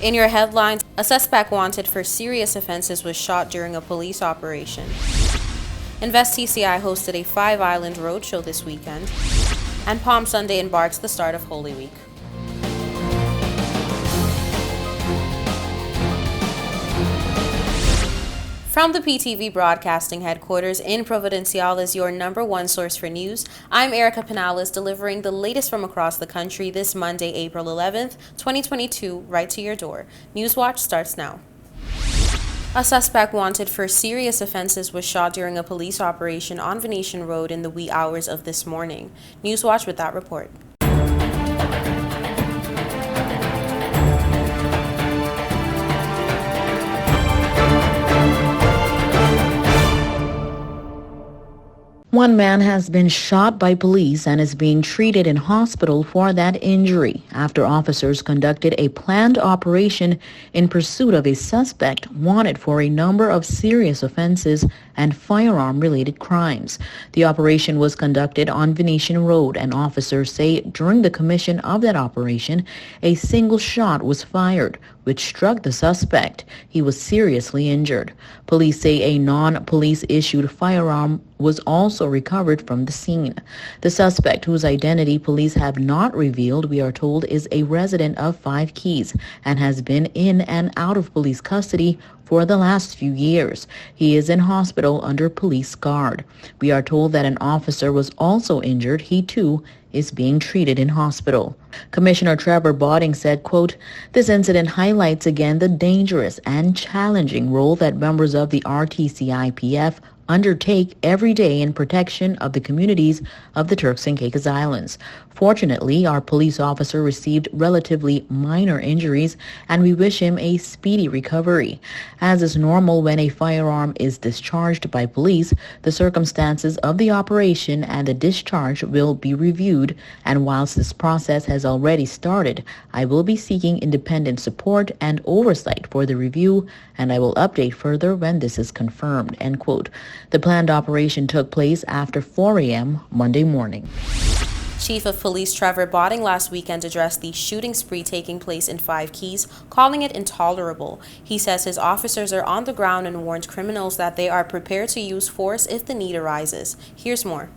In your headlines, a suspect wanted for serious offenses was shot during a police operation. Invest TCI hosted a 5-island roadshow this weekend. And Palm Sunday embarks the start of Holy Week. From the PTV Broadcasting Headquarters in Providencial is your #1 source for news. I'm Erica Pinales, delivering the latest from across the country this Monday, April 11th, 2022, right to your door. Newswatch starts now. A suspect wanted for serious offenses was shot during a police operation on Venetian Road in the wee hours of this morning. Newswatch with that report. One man has been shot by police and is being treated in hospital for that injury after officers conducted a planned operation in pursuit of a suspect wanted for a number of serious offenses and firearm-related crimes. The operation was conducted on Venetian Road, and officers say during the commission of that operation, a single shot was fired, which struck the suspect. He was seriously injured. Police say a non-police issued firearm was also recovered from the scene. The suspect, whose identity police have not revealed, we are told is a resident of Five Keys and has been in and out of police custody for the last few years. He is in hospital under police guard. We are told that an officer was also injured. He too is being treated in hospital. Commissioner Trevor Botting said, quote, "This incident highlights again the dangerous and challenging role that members of the RTCIPF undertake every day in protection of the communities of the Turks and Caicos Islands. Fortunately, our police officer received relatively minor injuries, and we wish him a speedy recovery. As is normal when a firearm is discharged by police, the circumstances of the operation and the discharge will be reviewed, and whilst this process has already started, I will be seeking independent support and oversight for the review, and I will update further when this is confirmed," end quote. The planned operation took place after 4 a.m. Monday morning. Chief of Police Trevor Botting last weekend addressed the shooting spree taking place in Five Keys, calling it intolerable. He says his officers are on the ground and warned criminals that they are prepared to use force if the need arises. Here's more.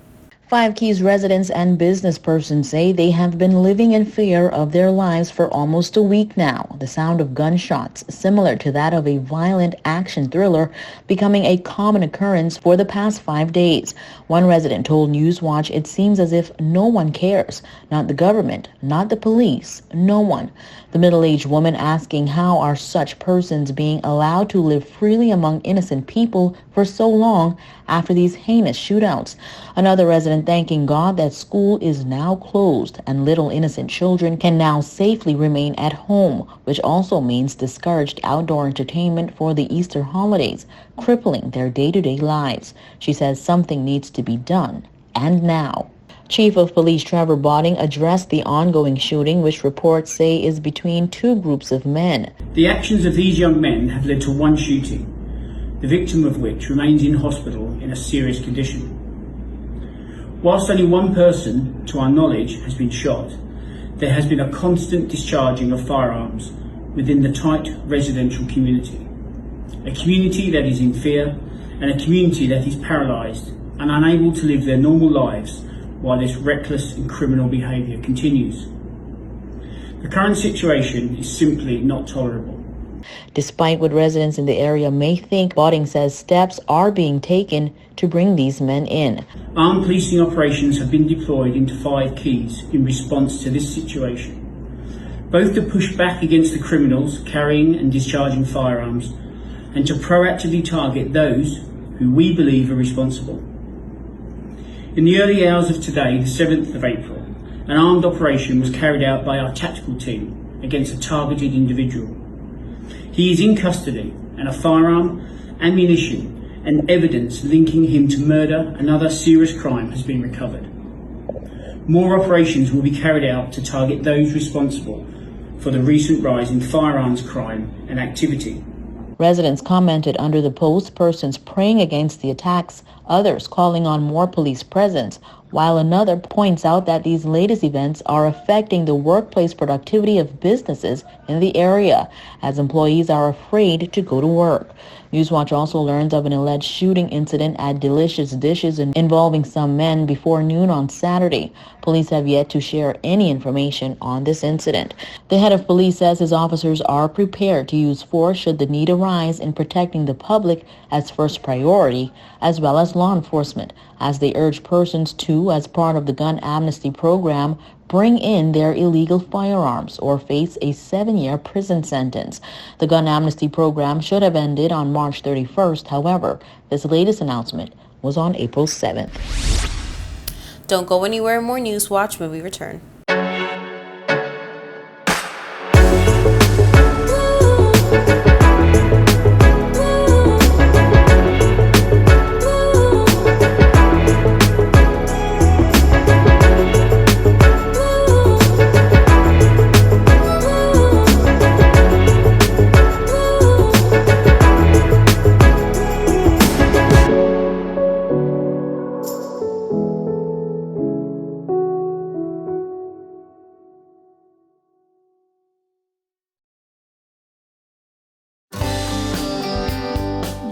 Five Keys residents and business persons say they have been living in fear of their lives for almost a week now. The sound of gunshots, similar to that of a violent action thriller, becoming a common occurrence for the past 5 days. One resident told Newswatch it seems as if no one cares. Not the government, not the police, no one. The middle-aged woman asking how are such persons being allowed to live freely among innocent people for so long after these heinous shootouts. Another resident thanking God that school is now closed and little innocent children can now safely remain at home, which also means discouraged outdoor entertainment for the Easter holidays, crippling their day-to-day lives. She says something needs to be done, and now. Chief of Police Trevor Botting addressed the ongoing shooting, which reports say is between two groups of men. The actions of these young men have led to one shooting, the victim of which remains in hospital in a serious condition. Whilst only one person, to our knowledge, has been shot, there has been a constant discharging of firearms within the tight residential community. A community that is in fear, and a community that is paralysed and unable to live their normal lives while this reckless and criminal behaviour continues. The current situation is simply not tolerable. Despite what residents in the area may think, Botting says steps are being taken to bring these men in. Armed policing operations have been deployed into Five Keys in response to this situation, both to push back against the criminals carrying and discharging firearms and to proactively target those who we believe are responsible. In the early hours of today, the 7th of April, an armed operation was carried out by our tactical team against a targeted individual. He is in custody, and a firearm, ammunition and evidence linking him to murder and other serious crime has been recovered. More operations will be carried out to target those responsible for the recent rise in firearms crime and activity. Residents commented under the post, persons praying against the attacks others calling on more police presence, while another points out that these latest events are affecting the workplace productivity of businesses in the area, as employees are afraid to go to work. Newswatch also learns of an alleged shooting incident at Delicious Dishes involving some men before noon on Saturday. Police have yet to share any information on this incident. The head of police says his officers are prepared to use force should the need arise in protecting the public as first priority, as well as law enforcement, as they urge persons to, as part of the gun amnesty program, bring in their illegal firearms or face a 7-year prison sentence. The gun amnesty program should have ended on March 31st. However, this latest announcement was on April 7th. Don't go anywhere. More News Watch when we return.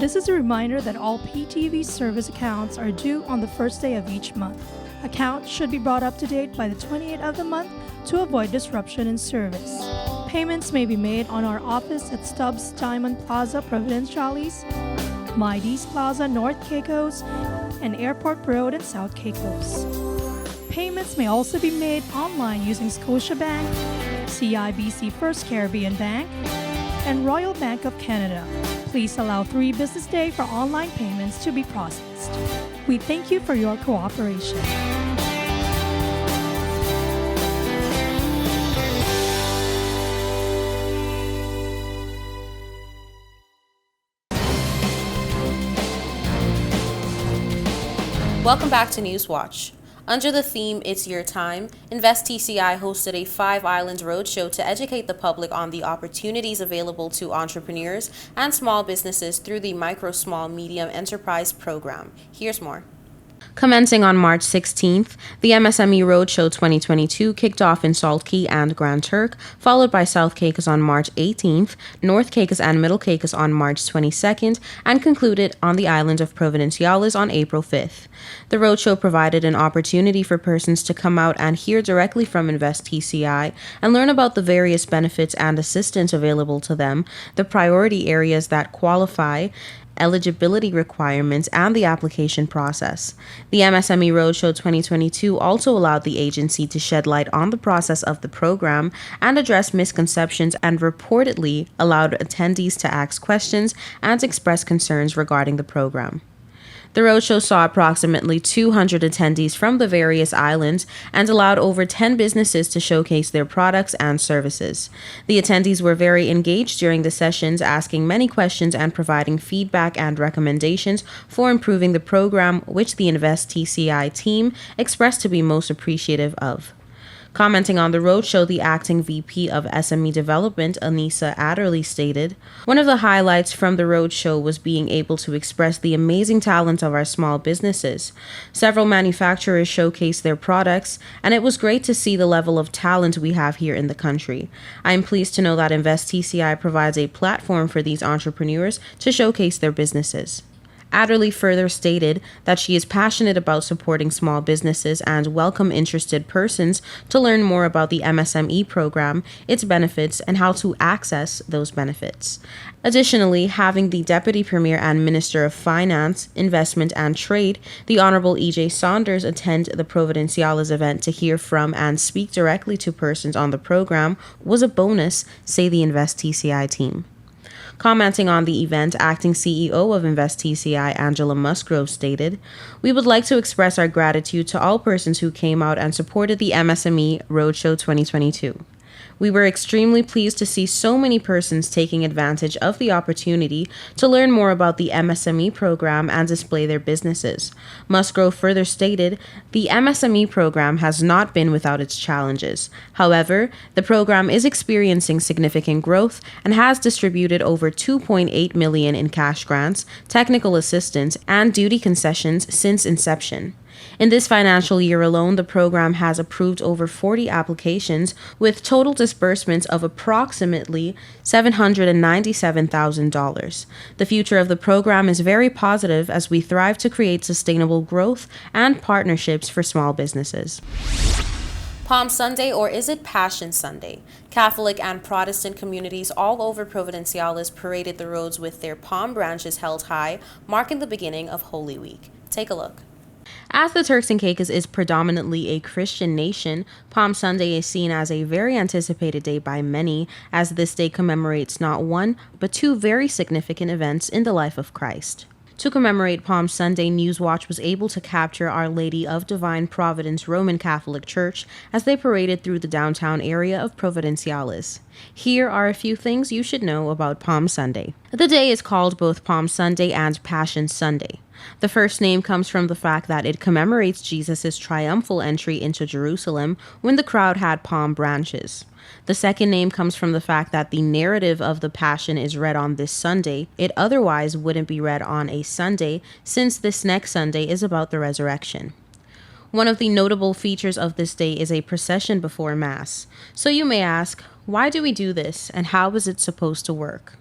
This is a reminder that all PTV service accounts are due on the first day of each month. Accounts should be brought up to date by the 28th of the month to avoid disruption in service. Payments may be made on our office at Stubbs Diamond Plaza, Providenciales, Mides Plaza, North Caicos, and Airport Road in South Caicos. Payments may also be made online using Scotiabank, CIBC First Caribbean Bank, and Royal Bank of Canada. Please allow 3 business days for online payments to be processed. We thank you for your cooperation. Welcome back to News Watch. Under the theme, It's Your Time, Invest TCI hosted a 5 Islands roadshow to educate the public on the opportunities available to entrepreneurs and small businesses through the Micro Small Medium Enterprise Program. Here's more. Commencing on March 16th, the MSME Roadshow 2022 kicked off in Salt Cay and Grand Turk, followed by South Caicos on March 18th, North Caicos and Middle Caicos on March 22nd, and concluded on the island of Providenciales on April 5th. The roadshow provided an opportunity for persons to come out and hear directly from Invest TCI and learn about the various benefits and assistance available to them, the priority areas that qualify, eligibility requirements, and the application process. The MSME Roadshow 2022 also allowed the agency to shed light on the process of the program and address misconceptions, and reportedly allowed attendees to ask questions and express concerns regarding the program. The roadshow saw approximately 200 attendees from the various islands and allowed over 10 businesses to showcase their products and services. The attendees were very engaged during the sessions, asking many questions and providing feedback and recommendations for improving the program, which the Invest TCI team expressed to be most appreciative of. Commenting on the roadshow, the acting VP of SME Development, Anissa Adderley, stated, "One of the highlights from the roadshow was being able to express the amazing talent of our small businesses. Several manufacturers showcased their products, and it was great to see the level of talent we have here in the country. I am pleased to know that Invest TCI provides a platform for these entrepreneurs to showcase their businesses." Adderley further stated that she is passionate about supporting small businesses and welcome interested persons to learn more about the MSME program, its benefits, and how to access those benefits. Additionally, having the Deputy Premier and Minister of Finance, Investment and Trade, the Honorable E.J. Saunders, attend the Providenciales event to hear from and speak directly to persons on the program was a bonus, say the Invest TCI team. Commenting on the event, acting CEO of Invest TCI, Angela Musgrove, stated, "We would like to express our gratitude to all persons who came out and supported the MSME Roadshow 2022. We were extremely pleased to see so many persons taking advantage of the opportunity to learn more about the MSME program and display their businesses. Musgrove further stated, the MSME program has not been without its challenges. However, the program is experiencing significant growth and has distributed over $2.8 million in cash grants, technical assistance, and duty concessions since inception. In this financial year alone, the program has approved over 40 applications with total disbursements of approximately $797,000. The future of the program is very positive as we thrive to create sustainable growth and partnerships for small businesses. Palm Sunday, or is it Passion Sunday? Catholic and Protestant communities all over Providenciales paraded the roads with their palm branches held high, marking the beginning of Holy Week. Take a look. As the Turks and Caicos is predominantly a Christian nation, Palm Sunday is seen as a very anticipated day by many, as this day commemorates not one, but two very significant events in the life of Christ. To commemorate Palm Sunday, Newswatch was able to capture Our Lady of Divine Providence Roman Catholic Church as they paraded through the downtown area of Providenciales. Here are a few things you should know about Palm Sunday. The day is called both Palm Sunday and Passion Sunday. The first name comes from the fact that it commemorates Jesus' triumphal entry into Jerusalem when the crowd had palm branches. The second name comes from the fact that the narrative of the Passion is read on this Sunday. It otherwise wouldn't be read on a Sunday, since this next Sunday is about the resurrection. One of the notable features of this day is a procession before Mass. So you may ask, why do we do this, and how is it supposed to work?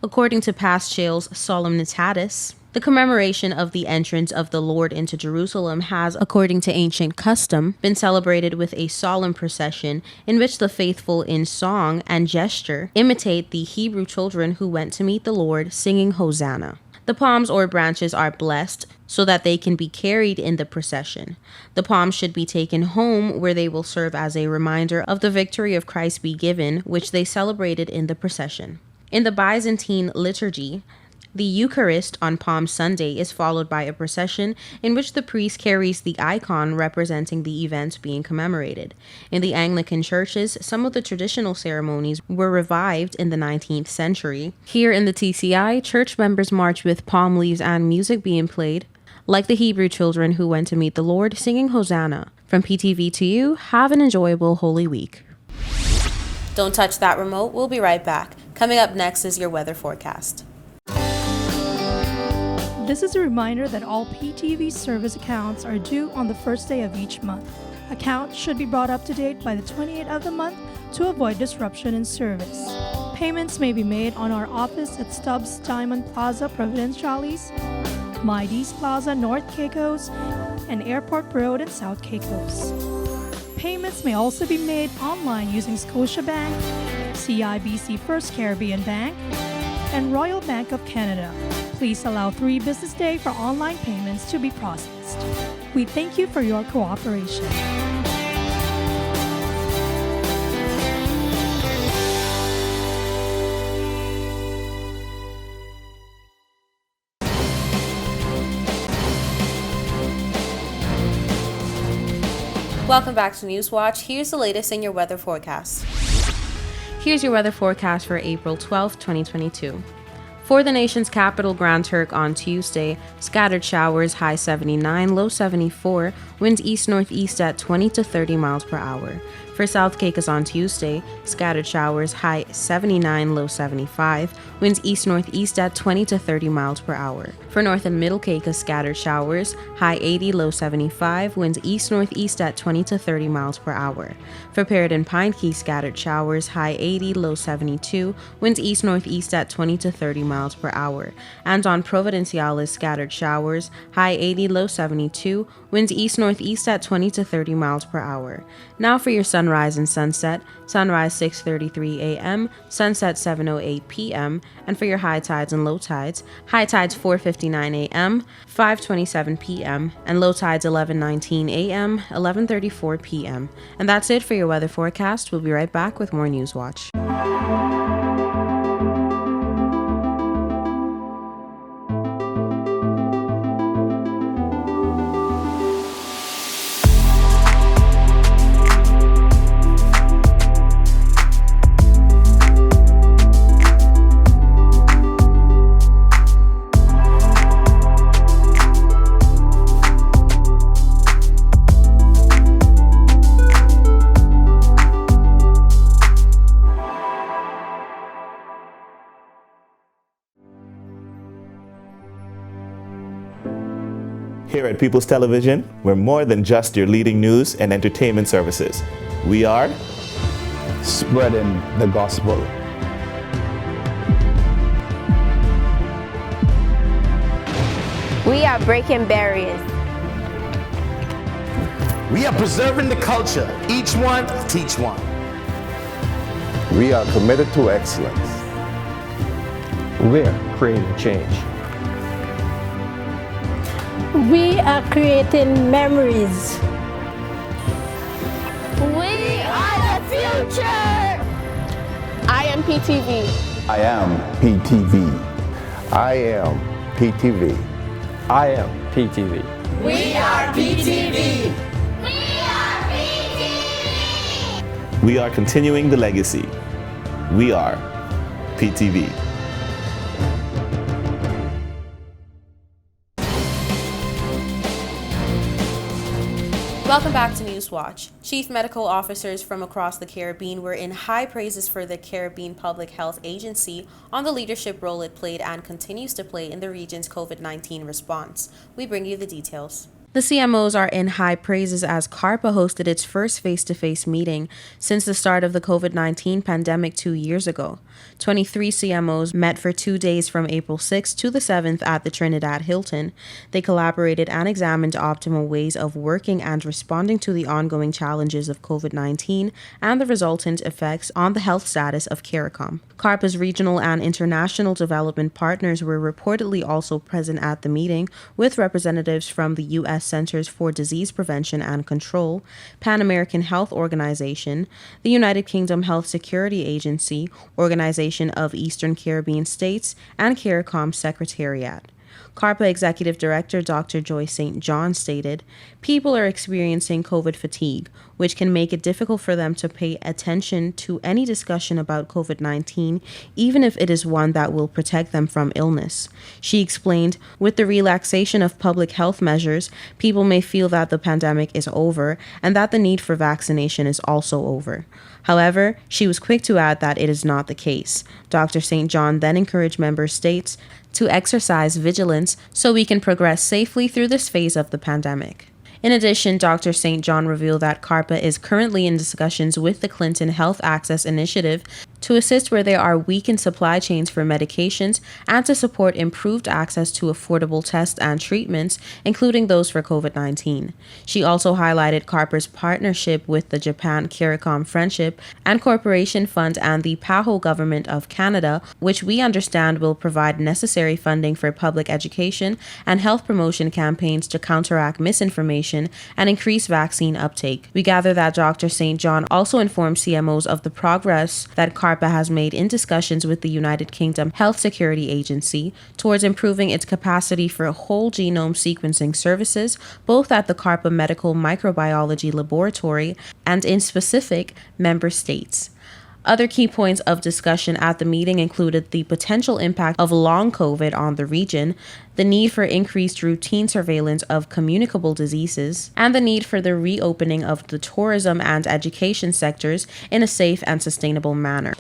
According to Paschal's Solemnitatis, the commemoration of the entrance of the Lord into Jerusalem has, according to ancient custom, been celebrated with a solemn procession in which the faithful in song and gesture imitate the Hebrew children who went to meet the Lord singing Hosanna. The palms or branches are blessed so that they can be carried in the procession. The palms should be taken home where they will serve as a reminder of the victory of Christ be given, which they celebrated in the procession. In the Byzantine liturgy, the Eucharist on Palm Sunday is followed by a procession in which the priest carries the icon representing the event being commemorated. In the Anglican churches, some of the traditional ceremonies were revived in the 19th century. Here in the TCI, church members march with palm leaves and music being played, like the Hebrew children who went to meet the Lord singing Hosanna. From PTV to you, have an enjoyable Holy Week. Don't touch that remote. We'll be right back. Coming up next is your weather forecast. This is a reminder that all PTV service accounts are due on the first day of each month. Accounts should be brought up to date by the 28th of the month to avoid disruption in service. Payments may be made on our office at Stubbs Diamond Plaza, Providenciales, Mides Plaza, North Caicos, and Airport Road in South Caicos. Payments may also be made online using Scotiabank, CIBC First Caribbean Bank, and Royal Bank of Canada. Please allow 3 business days for online payments to be processed. We thank you for your cooperation. Welcome back to Newswatch. Here's the latest in your weather forecast. Here's your weather forecast for April 12, 2022. For the nation's capital, Grand Turk, on Tuesday, scattered showers, high 79, low 74, winds east-northeast at 20 to 30 miles per hour. For South Caicos on Tuesday, scattered showers, high 79, low 75, winds east-northeast at 20 to 30 miles per hour. For North and Middle Caicos, scattered showers, high 80, low 75, winds east-northeast at 20 to 30 miles per hour. For Parrot and Pine Key, scattered showers, high 80, low 72, winds east-northeast at 20 to 30 miles per hour. And on Providenciales, scattered showers, high 80, low 72, winds east-northeast at 20 to 30 miles per hour. Now for your sunrise and sunset. Sunrise 6:33 a.m., sunset 7:08 p.m. And for your high tides and low tides, high tides 4:59 a.m., 5:27 p.m., and low tides 11:19 a.m., 11:34 p.m. And that's it for your weather forecast. We'll be right back with more Newswatch. Here at People's Television, we're more than just your leading news and entertainment services. We are spreading the gospel. We are breaking barriers. We are preserving the culture. Each one, teach one. We are committed to excellence. We're creating change. We are creating memories. We are the future. I am PTV. I am PTV. I am PTV. I am PTV. We are PTV. We are continuing the legacy. We are PTV. Welcome back to Newswatch. Chief medical officers from across the Caribbean were in high praises for the Caribbean Public Health Agency on the leadership role it played and continues to play in the region's COVID-19 response. We bring you the details. The CMOs are in high praises as CARPA hosted its first face-to-face meeting since the start of the COVID-19 pandemic 2 years ago. 23 CMOs met for 2 days from April 6th to the 7th at the Trinidad Hilton. They collaborated and examined optimal ways of working and responding to the ongoing challenges of COVID-19 and the resultant effects on the health status of CARICOM. CARPA's regional and international development partners were reportedly also present at the meeting, with representatives from the U.S. Centers for Disease Prevention and Control, Pan American Health Organization, the United Kingdom Health Security Agency, Organization of Eastern Caribbean States, and CARICOM Secretariat. CARPA Executive Director Dr. Joy St. John stated, "People are experiencing COVID fatigue, which can make it difficult for them to pay attention to any discussion about COVID-19, even if it is one that will protect them from illness." She explained, "With the relaxation of public health measures, people may feel that the pandemic is over and that the need for vaccination is also over." However, she was quick to add that it is not the case. Dr. St. John then encouraged member states to exercise vigilance so we can progress safely through this phase of the pandemic. In addition, Dr. St. John revealed that CARPA is currently in discussions with the Clinton Health Access Initiative to assist where there are weakened supply chains for medications and to support improved access to affordable tests and treatments, including those for COVID-19. She also highlighted CARPA's partnership with the Japan CARICOM Friendship and Corporation Fund and the PAHO Government of Canada, which we understand will provide necessary funding for public education and health promotion campaigns to counteract misinformation and increase vaccine uptake. We gather that Dr. St. John also informed CMOs of the progress that CARPA has made in discussions with the United Kingdom Health Security Agency towards improving its capacity for whole genome sequencing services, both at the CARPA Medical Microbiology Laboratory and in specific member states. Other key points of discussion at the meeting included the potential impact of long COVID on the region, the need for increased routine surveillance of communicable diseases, and the need for the reopening of the tourism and education sectors in a safe and sustainable manner.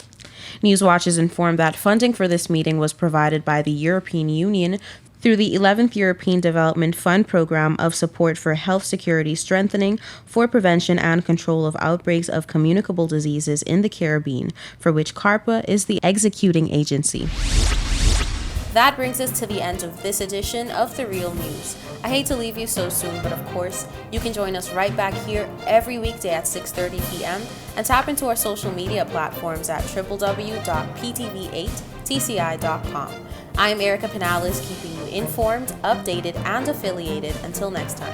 Newswatch is informed that funding for this meeting was provided by the European Union through the 11th European Development Fund Program of Support for Health Security Strengthening for Prevention and Control of Outbreaks of Communicable Diseases in the Caribbean, for which CARPA is the executing agency. That brings us to the end of this edition of The Real News. I hate to leave you so soon, but of course, you can join us right back here every weekday at 6:30 p.m. and tap into our social media platforms at www.ptv8tci.com. I am Erica Pinales, keeping you informed, updated, and affiliated. Until next time.